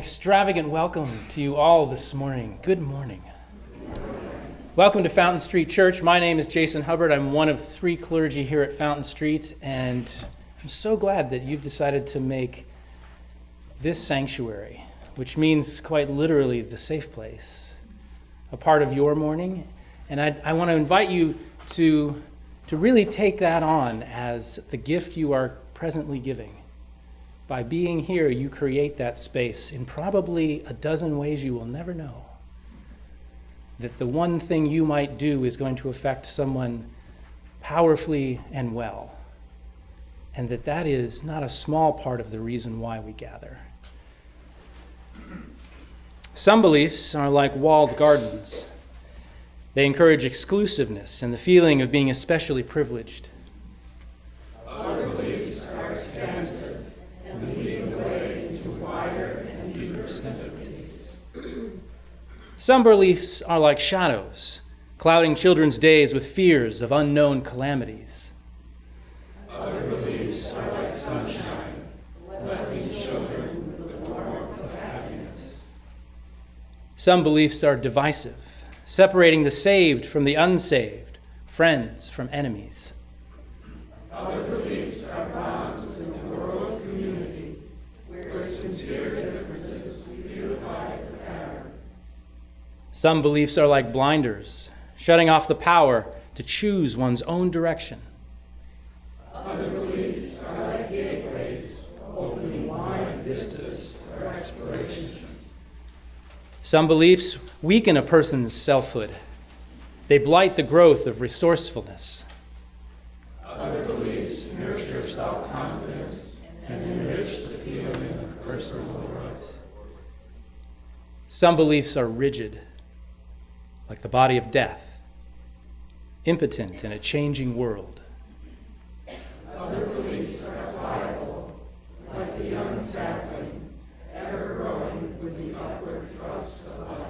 extravagant welcome to you all this morning. Good morning. Welcome to Fountain Street Church. My name is Jason Hubbard. I'm one of 3 clergy here at Fountain Street, and I'm so glad that you've decided to make this sanctuary, which means quite literally the safe place, a part of your morning. And I want to invite you to really take that on as the gift you are presently giving. By being here, you create that space in probably a dozen ways you will never know. That the one thing you might do is going to affect someone powerfully and well. And that is not a small part of the reason why we gather. Some beliefs are like walled gardens. They encourage exclusiveness and the feeling of being especially privileged. Other beliefs are expansive and lead the way into wider and deeper sympathies. Some beliefs are like shadows, clouding children's days with fears of unknown calamities. Other beliefs are like sunshine, blessing children with the warmth of happiness. Some beliefs are divisive, separating the saved from the unsaved, friends from enemies. Other beliefs are bonds in the world community where sincere differences beautify the pattern. Some beliefs are like blinders, shutting off the power to choose one's own direction. Other beliefs are like gateways, opening wide vistas for exploration. Some beliefs weaken a person's selfhood. They blight the growth of resourcefulness. Other beliefs nurture self-confidence and enrich the feeling of personal growth. Some beliefs are rigid, like the body of death, impotent in a changing world. Other beliefs are pliable, like the young sapling, ever growing with the upward thrust of life.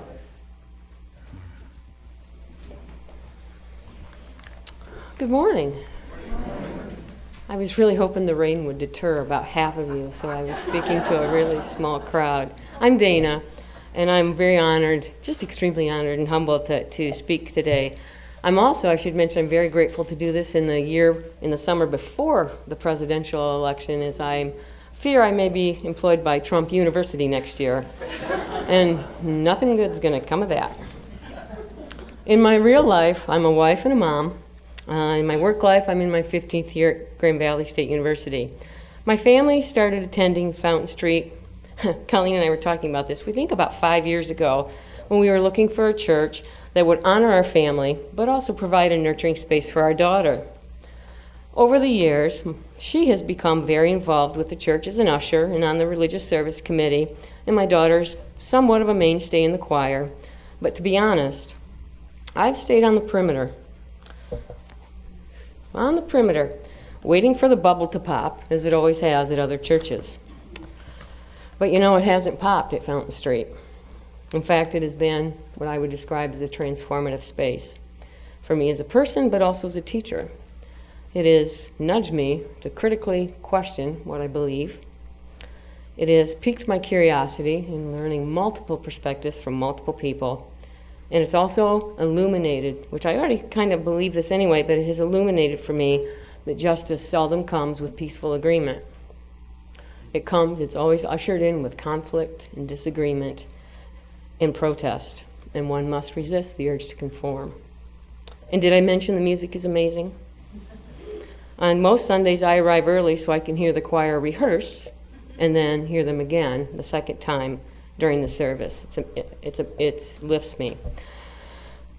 Good morning. I was really hoping the rain would deter about half of you, so I was speaking to a really small crowd. I'm Dana, and I'm very honored, just extremely honored and humbled to speak today. I'm also, I should mention, I'm very grateful to do this in the summer before the presidential election, as I fear I may be employed by Trump University next year, and nothing good's going to come of that. In my real life, I'm a wife and a mom. In my work life, I'm in my 15th year at Grand Valley State University. My family started attending Fountain Street. Colleen and I were talking about this. We think about 5 years ago when we were looking for a church that would honor our family, but also provide a nurturing space for our daughter. Over the years, she has become very involved with the church as an usher and on the religious service committee, and my daughter's somewhat of a mainstay in the choir. But to be honest, I've stayed on the perimeter, waiting for the bubble to pop, as it always has at other churches. But you know, it hasn't popped at Fountain Street. In fact, it has been what I would describe as a transformative space for me as a person, but also as a teacher. It has nudged me to critically question what I believe. It has piqued my curiosity in learning multiple perspectives from multiple people. And it's also illuminated, which I already kind of believe this anyway, but it has illuminated for me that justice seldom comes with peaceful agreement. It's always ushered in with conflict and disagreement and protest, and one must resist the urge to conform. And did I mention the music is amazing? On most Sundays, I arrive early so I can hear the choir rehearse and then hear them again the second time during the service. It lifts me.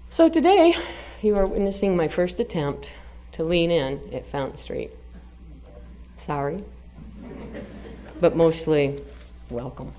So today, you are witnessing my first attempt to lean in at Fountain Street. Sorry, but mostly welcome.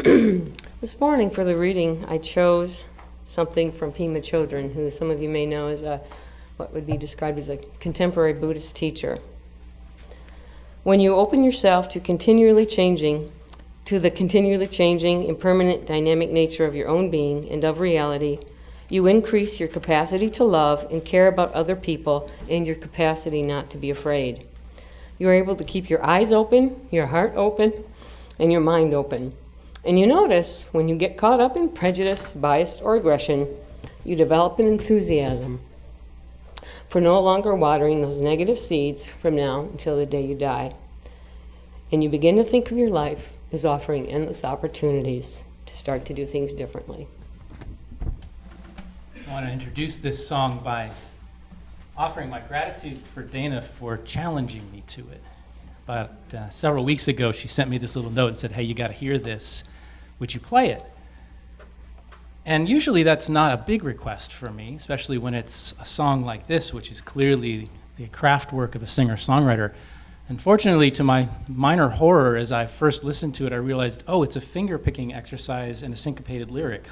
This morning for the reading, I chose something from Pema Chodron, who some of you may know as what would be described as a contemporary Buddhist teacher. When you open yourself to the continually changing, impermanent, dynamic nature of your own being and of reality, you increase your capacity to love and care about other people and your capacity not to be afraid. You are able to keep your eyes open, your heart open, and your mind open. And you notice when you get caught up in prejudice, bias, or aggression, you develop an enthusiasm for no longer watering those negative seeds from now until the day you die. And you begin to think of your life as offering endless opportunities to start to do things differently. I want to introduce this song by offering my gratitude for Dana for challenging me to it. About several weeks ago, she sent me this little note and said, "Hey, you got to hear this. Would you play it?" And usually that's not a big request for me, especially when it's a song like this, which is clearly the craft work of a singer-songwriter. Unfortunately, to my minor horror, as I first listened to it, I realized, oh, it's a finger-picking exercise and a syncopated lyric.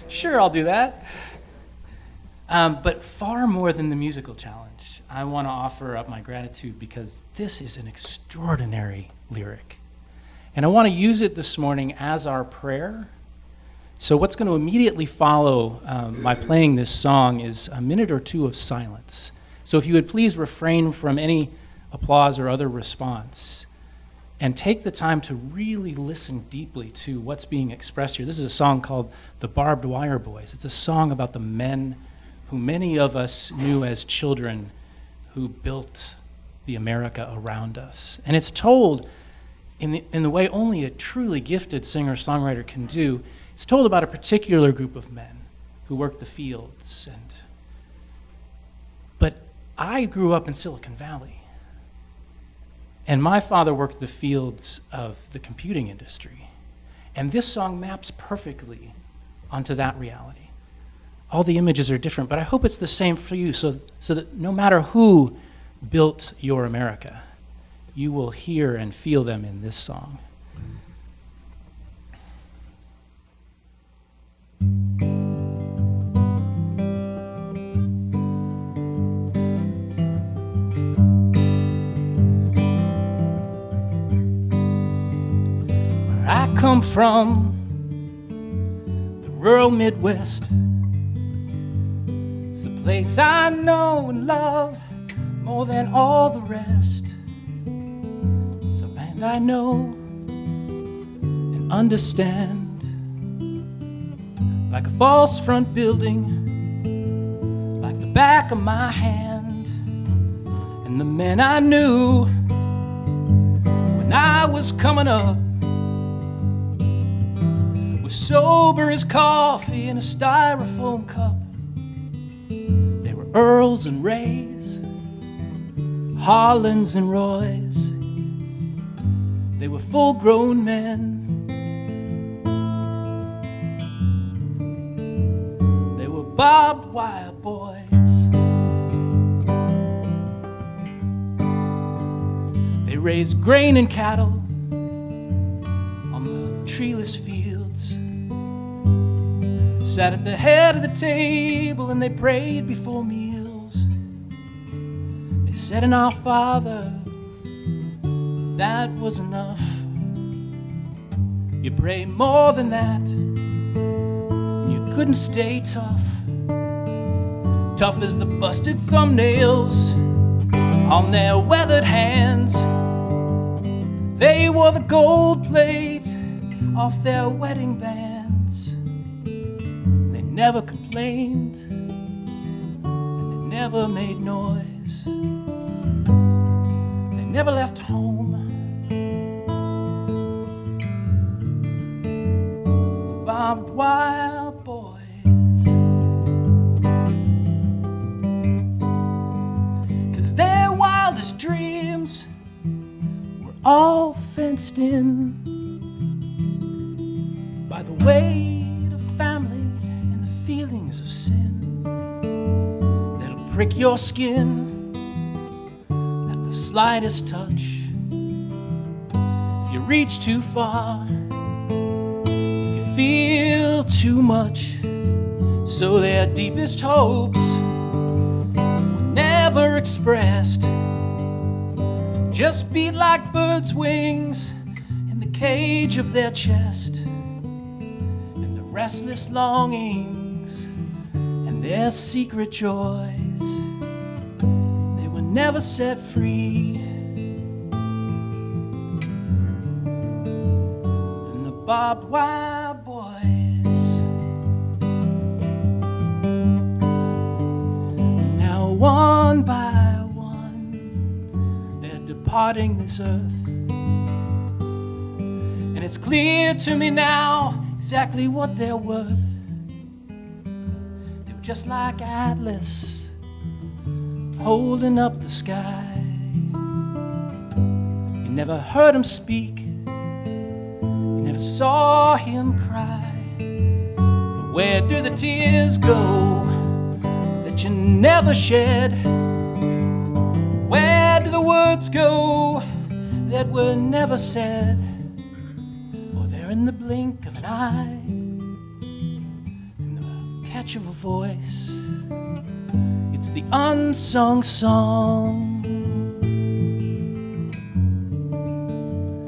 Sure, I'll do that. But far more than the musical challenge, I want to offer up my gratitude because this is an extraordinary lyric. And I want to use it this morning as our prayer. So what's going to immediately follow my playing this song is a minute or two of silence. So if you would please refrain from any applause or other response and take the time to really listen deeply to what's being expressed here. This is a song called The Barbed Wire Boys. It's a song about the men who many of us knew as children who built the America around us. And it's told in the way only a truly gifted singer-songwriter can do. It's told about a particular group of men who worked the fields. But I grew up in Silicon Valley. And my father worked the fields of the computing industry. And this song maps perfectly onto that reality. All the images are different, but I hope it's the same for you so that no matter who built your America, you will hear and feel them in this song. I come from the rural Midwest. It's a place I know and love more than all the rest. It's a land I know and understand, like a false front building, like the back of my hand. And the men I knew when I was coming up, sober as coffee in a styrofoam cup. They were Earls and Rays, Harlans and Roys. They were full-grown men. They were barbed wire boys. They raised grain and cattle on the treeless fields. Sat at the head of the table and they prayed before meals. They said, "In our Father," that was enough. You pray more than that. You couldn't stay tough. Tough as the busted thumbnails on their weathered hands. They wore the gold plate off their wedding bands. Never complained, and they never made noise. They never left home. Barbed wire boys. 'Cause their wildest dreams were all fenced in by the weight of family, feelings of sin that'll prick your skin at the slightest touch. If you reach too far, if you feel too much, so their deepest hopes were never expressed, just beat like birds' wings in the cage of their chest, and the restless longings and their secret joys, they were never set free. From the barbed wire boys, now one by one they're departing this earth, and it's clear to me now exactly what they're worth. They were just like Atlas holding up the sky. You never heard him speak, you never saw him cry, but where do the tears go that you never shed? Where do the words go that were never said? Oh, they're in the blink of an eye, in the catch of a voice. It's the unsung song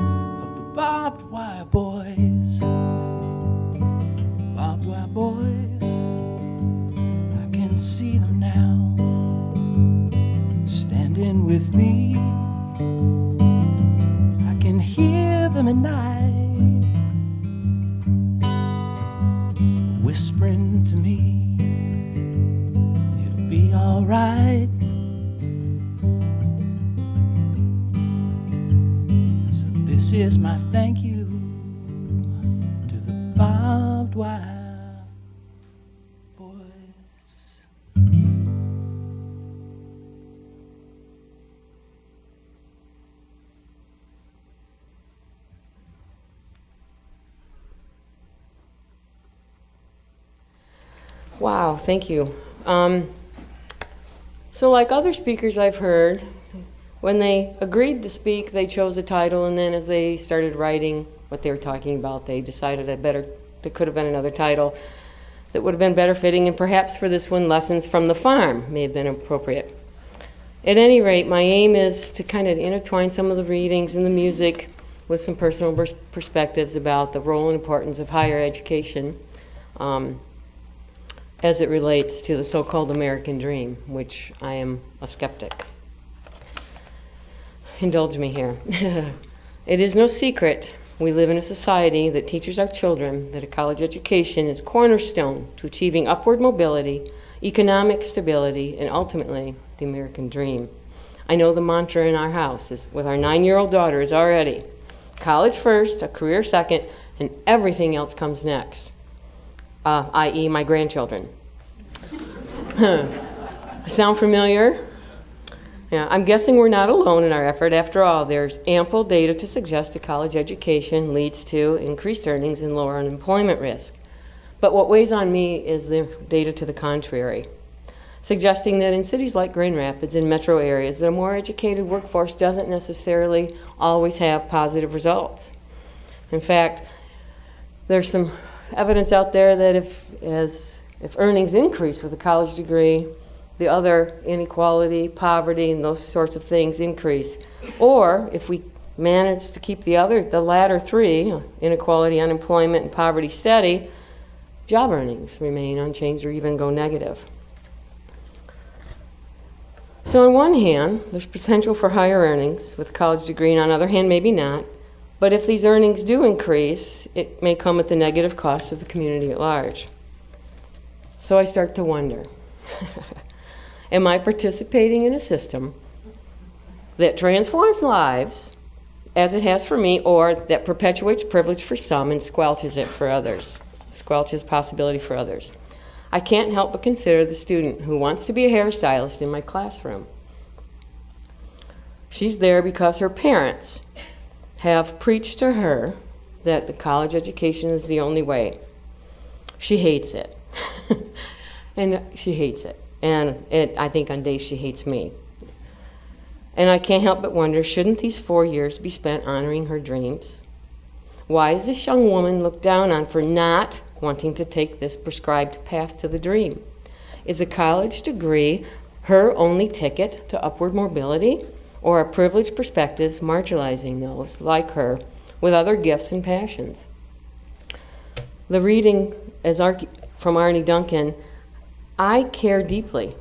of the barbed wire boys. Barbed wire boys, I can see them now, standing with me. I can hear them at night, whispering to me, it'll be all right. So this is my thank you to the barbed wire boys. Wow, thank you. So like other speakers I've heard, when they agreed to speak, they chose a title, and then as they started writing what they were talking about, they decided there could have been another title that would have been better fitting, and perhaps for this one, Lessons from the Farm may have been appropriate. At any rate, my aim is to kind of intertwine some of the readings and the music with some personal perspectives about the role and importance of higher education as it relates to the so-called American dream, which I am a skeptic. Indulge me here. It is no secret we live in a society that teaches our children that a college education is cornerstone to achieving upward mobility, economic stability, and ultimately the American dream. I know the mantra in our house is, with our 9-year-old daughter, is already college first, a career second, and everything else comes next. I.e. my grandchildren. Sound familiar? Yeah, I'm guessing we're not alone in our effort. After all, there's ample data to suggest a college education leads to increased earnings and lower unemployment risk. But what weighs on me is the data to the contrary, suggesting that in cities like Grand Rapids and metro areas, the more educated workforce doesn't necessarily always have positive results. In fact, there's some evidence out there that if earnings increase with a college degree, the other inequality, poverty, and those sorts of things increase. Or if we manage to keep the latter three, inequality, unemployment, and poverty, steady, job earnings remain unchanged or even go negative. So on one hand, there's potential for higher earnings with a college degree, and on the other hand, maybe not. But if these earnings do increase, it may come at the negative cost of the community at large. So I start to wonder, am I participating in a system that transforms lives, as it has for me, or that perpetuates privilege for some and squelches it for others, squelches possibility for others? I can't help but consider the student who wants to be a hairstylist in my classroom. She's there because her parents have preached to her that the college education is the only way. She hates it. And she hates it. And I think on days she hates me. And I can't help but wonder, shouldn't these 4 years be spent honoring her dreams Why is this young woman looked down on for not wanting to take this prescribed path to the dream? Is a college degree her only ticket to upward mobility, or are privileged perspectives marginalizing those like her with other gifts and passions? The reading from Arne Duncan, I care deeply,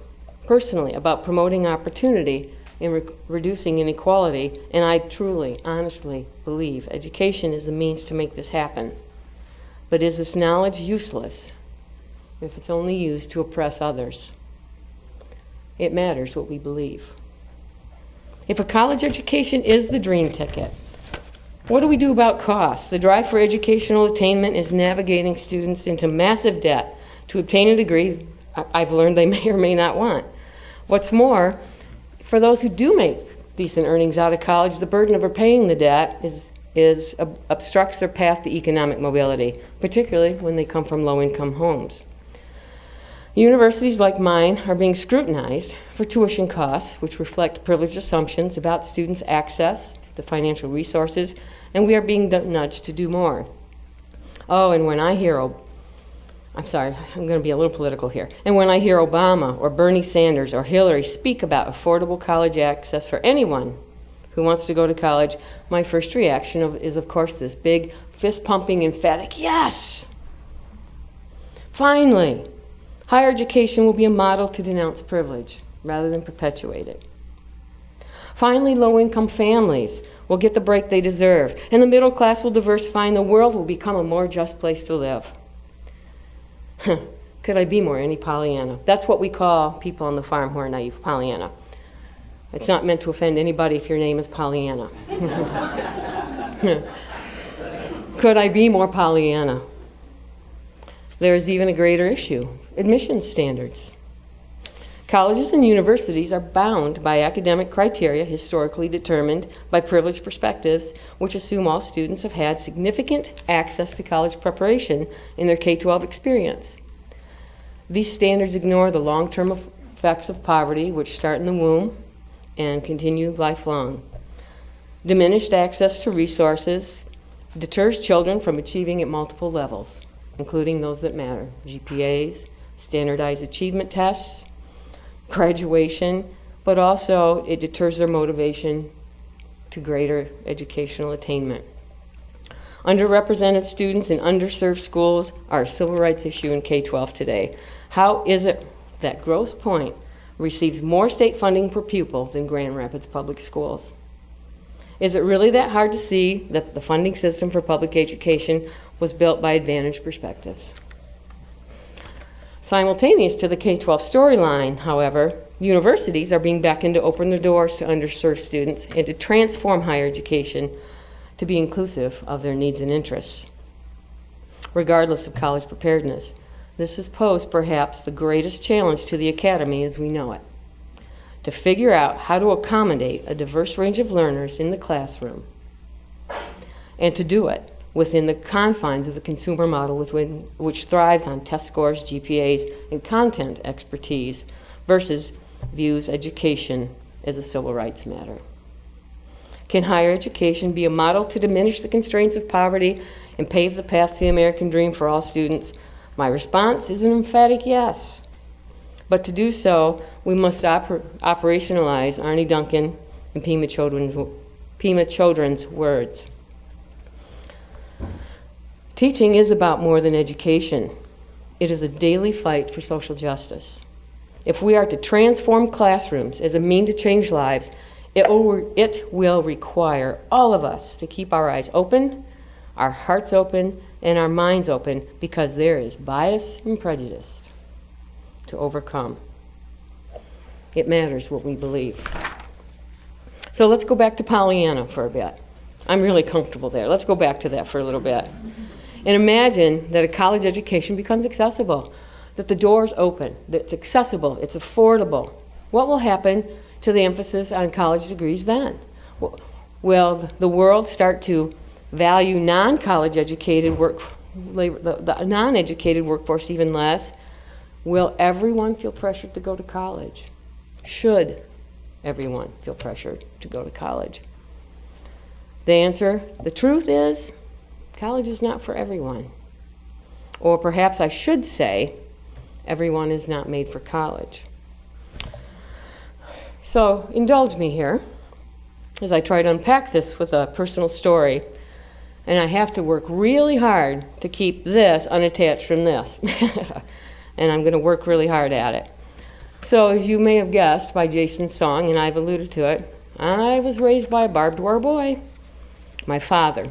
personally, about promoting opportunity and reducing inequality, and I truly, honestly believe education is the means to make this happen. But is this knowledge useless if it's only used to oppress others? It matters what we believe. If a college education is the dream ticket, what do we do about costs? The drive for educational attainment is navigating students into massive debt to obtain a degree I've learned they may or may not want. What's more, for those who do make decent earnings out of college, the burden of repaying the debt obstructs their path to economic mobility, particularly when they come from low-income homes. Universities like mine are being scrutinized for tuition costs, which reflect privileged assumptions about students' access to financial resources, and we are being nudged to do more. Oh, and when I hear, I'm going to be a little political here, and when I hear Obama or Bernie Sanders or Hillary speak about affordable college access for anyone who wants to go to college, my first reaction is, of course, this big, fist-pumping, emphatic yes! Finally, higher education will be a model to denounce privilege rather than perpetuate it. Finally, low-income families will get the break they deserve, and the middle class will diversify, and the world will become a more just place to live. Could I be more any Pollyanna? That's what we call people on the farm who are naive, Pollyanna. It's not meant to offend anybody if your name is Pollyanna. Could I be more Pollyanna? There is even a greater issue, admissions standards. Colleges and universities are bound by academic criteria historically determined by privileged perspectives, which assume all students have had significant access to college preparation in their K-12 experience. These standards ignore the long-term effects of poverty, which start in the womb and continue lifelong. Diminished access to resources deters children from achieving at multiple levels, including those that matter: GPAs, standardized achievement tests, graduation, but also it deters their motivation to greater educational attainment. Underrepresented students in underserved schools are a civil rights issue in K-12 today. How is it that Grosse Pointe receives more state funding per pupil than Grand Rapids Public Schools? Is it really that hard to see that the funding system for public education was built by advantaged perspectives? Simultaneous to the K-12 storyline, however, universities are being beckoned to open their doors to underserved students and to transform higher education to be inclusive of their needs and interests, regardless of college preparedness. This has posed perhaps the greatest challenge to the academy as we know it: to figure out how to accommodate a diverse range of learners in the classroom, and to do it within the confines of the consumer model which thrives on test scores, GPAs, and content expertise versus views education as a civil rights matter. Can higher education be a model to diminish the constraints of poverty and pave the path to the American dream for all students? My response is an emphatic yes. But to do so, we must operationalize Arne Duncan and Pema Chodron's words. Teaching is about more than education. It is a daily fight for social justice. If we are to transform classrooms as a means to change lives, it will require all of us to keep our eyes open, our hearts open, and our minds open, because there is bias and prejudice to overcome. It matters what we believe. So let's go back to Pollyanna for a bit. I'm really comfortable there. Let's go back to that for a little bit. And imagine that a college education becomes accessible, that the doors open, that it's accessible, it's affordable. What will happen to the emphasis on college degrees then? Will the world start to value non-college educated the non-educated workforce even less? Will everyone feel pressured to go to college? Should everyone feel pressured to go to college? The answer, the truth is, college is not for everyone. Or perhaps I should say, everyone is not made for college. So indulge me here as I try to unpack this with a personal story. And I have to work really hard to keep this unattached from this. And I'm going to work really hard at it. So as you may have guessed by Jason's song, and I've alluded to it, I was raised by a barbed wire boy. My father,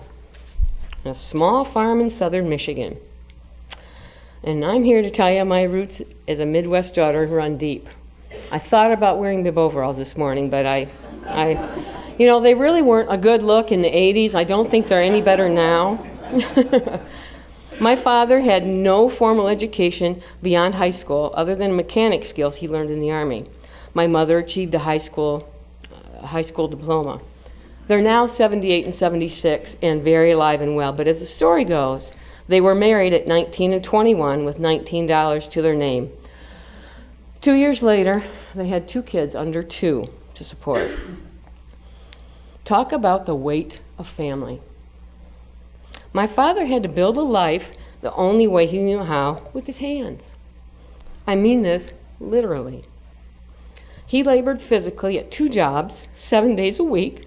on a small farm in southern Michigan. And I'm here to tell you my roots as a Midwest daughter run deep. I thought about wearing bib overalls this morning, but they really weren't a good look in the 80s. I don't think they're any better now. My father had no formal education beyond high school other than mechanic skills he learned in the Army. My mother achieved a high school diploma. They're now 78 and 76 and very alive and well, but as the story goes, they were married at 19 and 21 with $19 to their name. 2 years later, they had 2 kids under 2 to support. Talk about the weight of family. My father had to build a life the only way he knew how, with his hands. I mean this literally. He labored physically at 2 jobs, 7 days a week,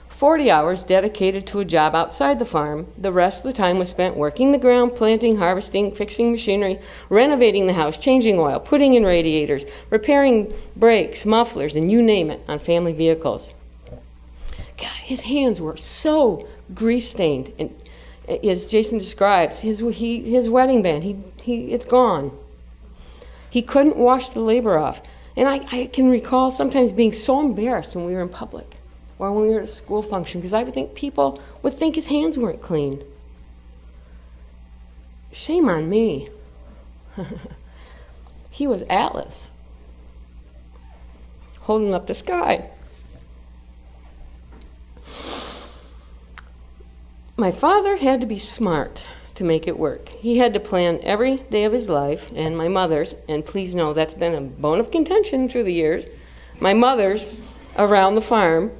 40 hours dedicated to a job outside the farm. The rest of the time was spent working the ground, planting, harvesting, fixing machinery, renovating the house, changing oil, putting in radiators, repairing brakes, mufflers, and you name it on family vehicles. God, his hands were so grease-stained, and as Jason describes, his wedding band, it's gone. He couldn't wash the labor off. And I can recall sometimes being so embarrassed when we were in public or when we were at a school function, because I would think people would think his hands weren't clean. Shame on me. He was Atlas, holding up the sky. My father had to be smart to make it work. He had to plan every day of his life, and my mother's, and please know that's been a bone of contention through the years, my mother's around the farm.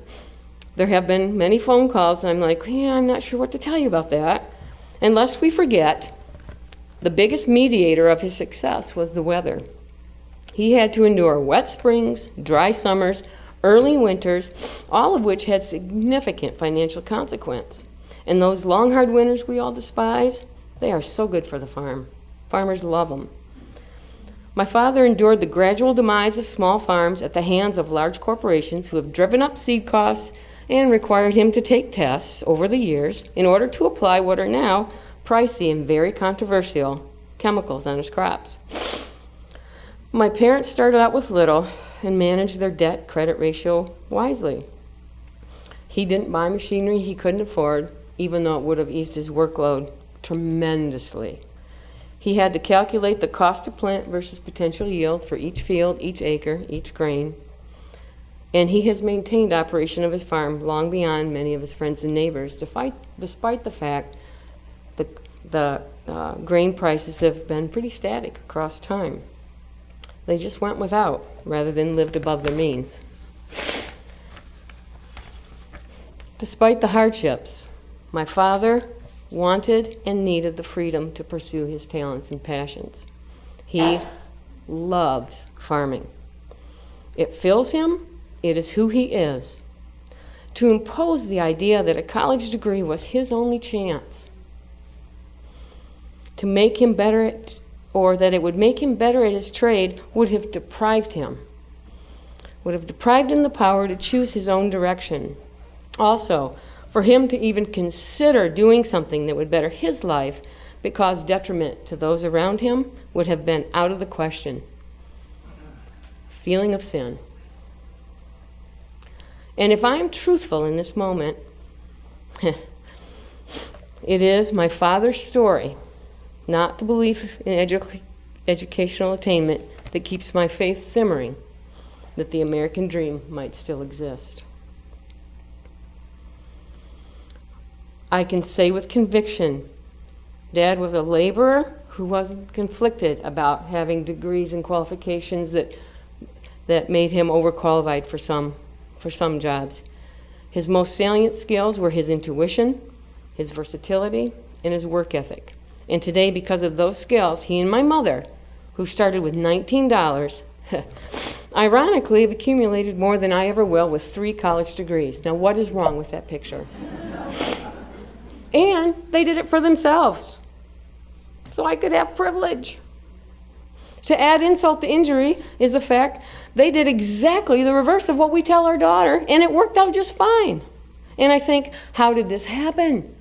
There have been many phone calls, and I'm like, I'm not sure what to tell you about that. And lest we forget, the biggest mediator of his success was the weather. He had to endure wet springs, dry summers, early winters, all of which had significant financial consequence. And those long, hard winters we all despise, they are so good for the farm. Farmers love them. My father endured the gradual demise of small farms at the hands of large corporations who have driven up seed costs and required him to take tests over the years in order to apply what are now pricey and very controversial chemicals on his crops. My parents started out with little and managed their debt credit ratio wisely. He didn't buy machinery he couldn't afford, even though it would have eased his workload tremendously. He had to calculate the cost to plant versus potential yield for each field, each acre, each grain. And he has maintained operation of his farm long beyond many of his friends and neighbors, despite the fact that the grain prices have been pretty static across time. They just went without rather than lived above their means. Despite the hardships, my father wanted and needed the freedom to pursue his talents and passions. He loves farming. It fills him. It is who he is. To impose the idea that a college degree was his only chance to make him better at, or that it would make him better at his trade would have deprived him the power to choose his own direction. Also, for him to even consider doing something that would better his life but cause detriment to those around him would have been out of the question. Feeling of sin. And if I am truthful in this moment, it is my father's story, not the belief in educational attainment, that keeps my faith simmering that the American dream might still exist. I can say with conviction, Dad was a laborer who wasn't conflicted about having degrees and qualifications that made him overqualified for some jobs. His most salient skills were his intuition, his versatility, and his work ethic. And today, because of those skills, he and my mother, who started with $19, ironically have accumulated more than I ever will with 3 college degrees. Now, what is wrong with that picture? And they did it for themselves, so I could have privilege. To add insult to injury is the fact they did exactly the reverse of what we tell our daughter, and it worked out just fine. And I think, how did this happen?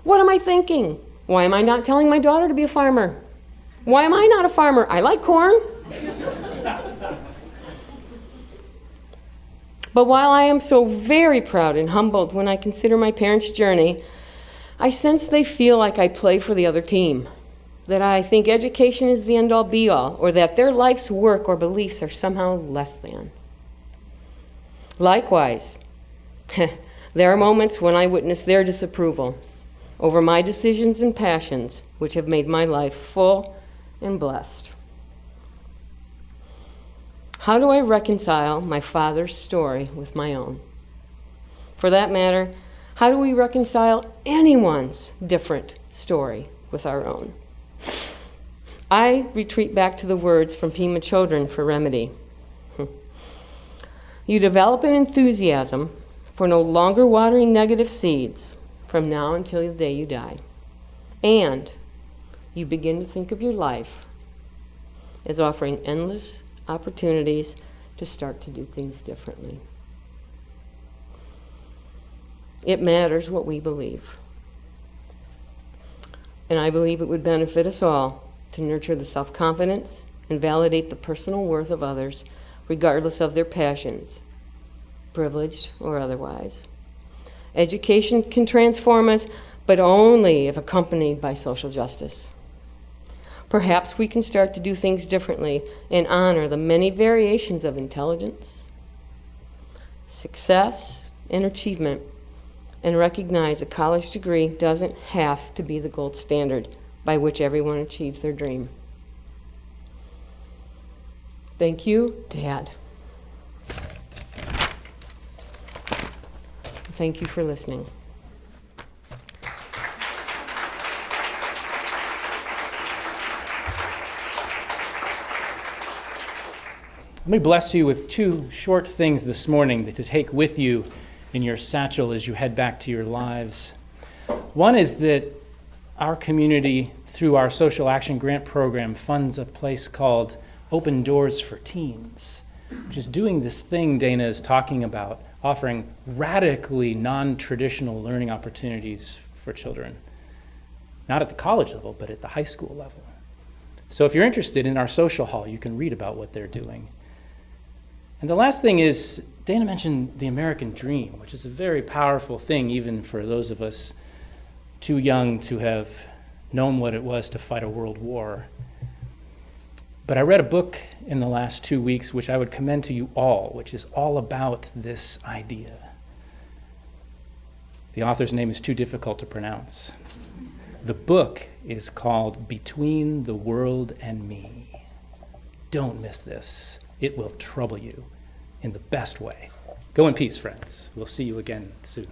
What am I thinking? Why am I not telling my daughter to be a farmer? Why am I not a farmer? I like corn. But while I am so very proud and humbled when I consider my parents' journey, I sense they feel like I play for the other team, that I think education is the end-all be-all, or that their life's work or beliefs are somehow less than. Likewise, there are moments when I witness their disapproval over my decisions and passions, which have made my life full and blessed. How do I reconcile my father's story with my own? For that matter, how do we reconcile anyone's different story with our own? I retreat back to the words from Pema Chodron for remedy. You develop an enthusiasm for no longer watering negative seeds from now until the day you die. And you begin to think of your life as offering endless opportunities to start to do things differently. It matters what we believe. And I believe it would benefit us all to nurture the self-confidence and validate the personal worth of others, regardless of their passions, privileged or otherwise. Education can transform us, but only if accompanied by social justice. Perhaps we can start to do things differently and honor the many variations of intelligence, success, and achievement, and recognize a college degree doesn't have to be the gold standard by which everyone achieves their dream. Thank you, Dad. Thank you for listening. Let me bless you with 2 short things this morning to take with you in your satchel as you head back to your lives. One is that our community, through our social action grant program, funds a place called Open Doors for Teens, which is doing this thing Dana is talking about, offering radically non-traditional learning opportunities for children. Not at the college level, but at the high school level. So if you're interested in our social hall, you can read about what they're doing. And the last thing is, Dana mentioned the American dream, which is a very powerful thing, even for those of us too young to have known what it was to fight a world war. But I read a book in the last 2 weeks, which I would commend to you all, which is all about this idea. The author's name is too difficult to pronounce. The book is called Between the World and Me. Don't miss this. It will trouble you in the best way. Go in peace, friends. We'll see you again soon.